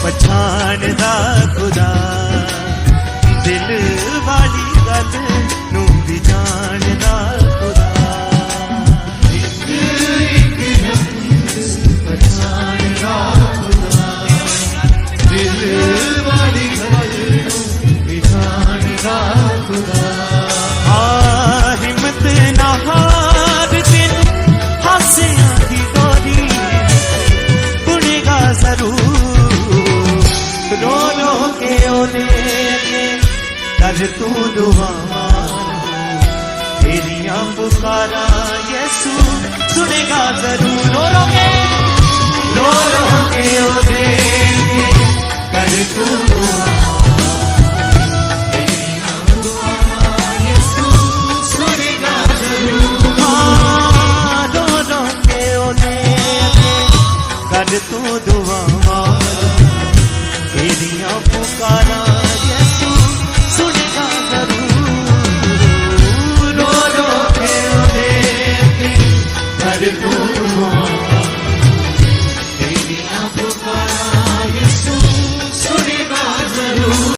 ਪਛਾਣਦਾ ਖੁਦਾ ਦਿਲ ਵਾਲੀ ਗੱਲ ਨੂੰ ਵੀ ਜਾਣਦਾ ਖੁਦਾ ਇੱਕ ਪਛਾਣਦਾ ਖੁਦਾ ਦਿਲ ਵਾਲੀ ਗੱਲ ਨੂੰ ਵੀ ਜਾਣਦਾ ਖੁਦਾ ਹਿੰਮਤ ਨਾ ਹਾਰ ਦਿਨ ਹਾਸਿਆਂ ਦੀ ਗੋਰੀ ਬੁਣੇਗਾ ਜ਼ਰੂਰ रो रो के ओने कर तू दुआ तेरियां पुकारा यीशु सुनेगा जरूर रो रो के ओने कर तू दुआ तेरियां दुआ यीशु सुनेगा जरूर रो रो के ओने कर तू दुआ